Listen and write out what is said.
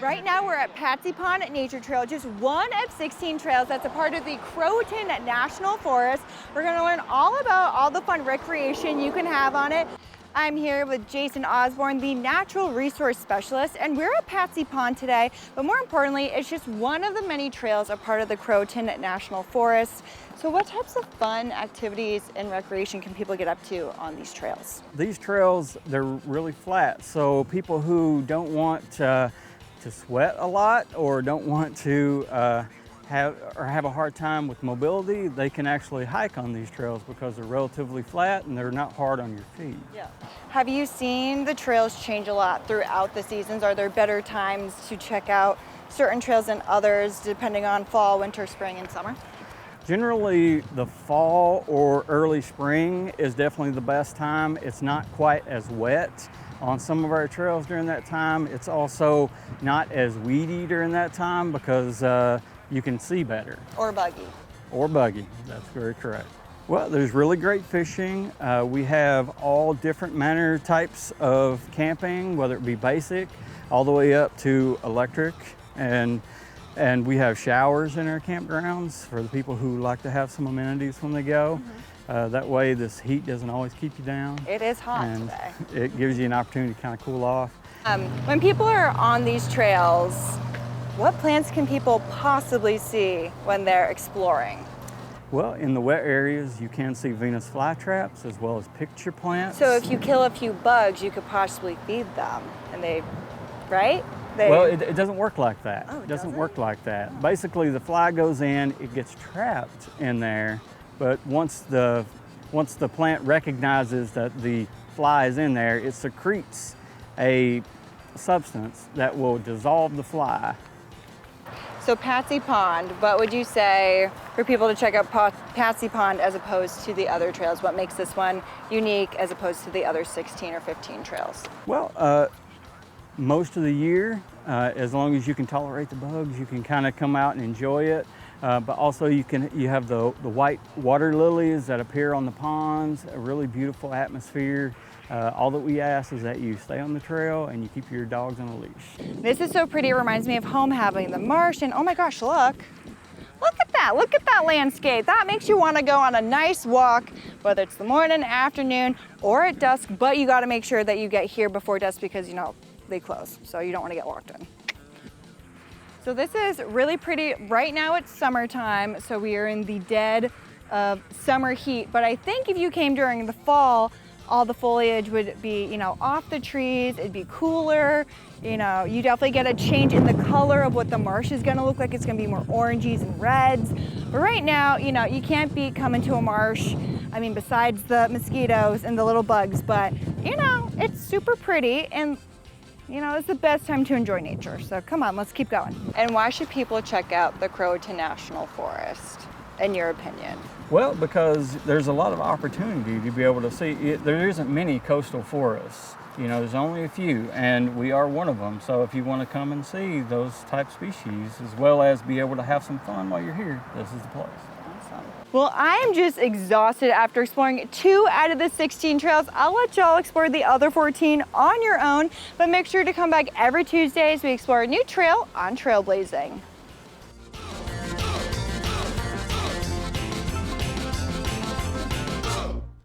Right now we're at Patsy Pond Nature Trail, just one of 16 trails that's a part of the Croatan National Forest. We're going to learn all about all the fun recreation you can have on it. I'm here with Jason Osborne, the Natural Resource Specialist, and we're at Patsy Pond today, but more importantly, it's just one of the many trails a part of the Croatan National Forest. So what types of fun activities and recreation can people get up to on these trails? These trails, they're really flat, so people who don't want to sweat a lot or don't want to have a hard time with mobility, they can actually hike on these trails because they're relatively flat and they're not hard on your feet. Yeah. Have you seen the trails change a lot throughout the seasons? Are there better times to check out certain trails than others depending on fall, winter, spring, and summer? Generally, the fall or early spring is definitely the best time. It's not quite as wet on some of our trails during that time. It's also not as weedy during that time because you can see better. Or buggy. Or buggy, that's very correct. Well, there's really great fishing. We have all different manner types of camping, whether it be basic, all the way up to electric. And we have showers in our campgrounds for the people who like to have some amenities when they go. That way this heat doesn't always keep you down. It is hot and today. It gives you an opportunity to kind of cool off. When people are on these trails, what plants can people possibly see when they're exploring? Well, in the wet areas, you can see Venus flytraps as well as picture plants. So if you kill a few bugs, you could possibly feed them, and right? Well, it doesn't work like that. Oh, it doesn't work like that. Basically, the fly goes in, it gets trapped in there, but once the plant recognizes that the fly is in there, it secretes a substance that will dissolve the fly. So Patsy Pond, what would you say for people to check out Patsy Pond as opposed to the other trails? What makes this one unique as opposed to the other 16 or 15 trails? Well, most of the year, as long as you can tolerate the bugs, you can kind of come out and enjoy it. But also you have the white water lilies that appear on the ponds, a really beautiful atmosphere. All that we ask is that you stay on the trail and you keep your dogs on a leash. This is so pretty. It reminds me of home having the marsh, and oh my gosh, look at that. Look at that landscape. That makes you want to go on a nice walk, whether it's the morning, afternoon, or at dusk, but you got to make sure that you get here before dusk because, they close, so you don't want to get locked in. So this is really pretty. Right now it's summertime, so we are in the dead of summer heat, but I think if you came during the fall, all the foliage would be, off the trees, it'd be cooler, you definitely get a change in the color of what the marsh is gonna look like. It's gonna be more oranges and reds. But right now, you can't beat coming to a marsh. I mean, besides the mosquitoes and the little bugs, but it's super pretty, and it's the best time to enjoy nature. So come on, let's keep going. And why should people check out the Croatan National Forest, in your opinion? Well, because there's a lot of opportunity to be able to see. There isn't many coastal forests. There's only a few, and we are one of them. So if you want to come and see those type species, as well as be able to have some fun while you're here, this is the place. Well, I am just exhausted after exploring 2 out of the 16 trails. I'll let y'all explore the other 14 on your own, but make sure to come back every Tuesday as we explore a new trail on Trailblazing.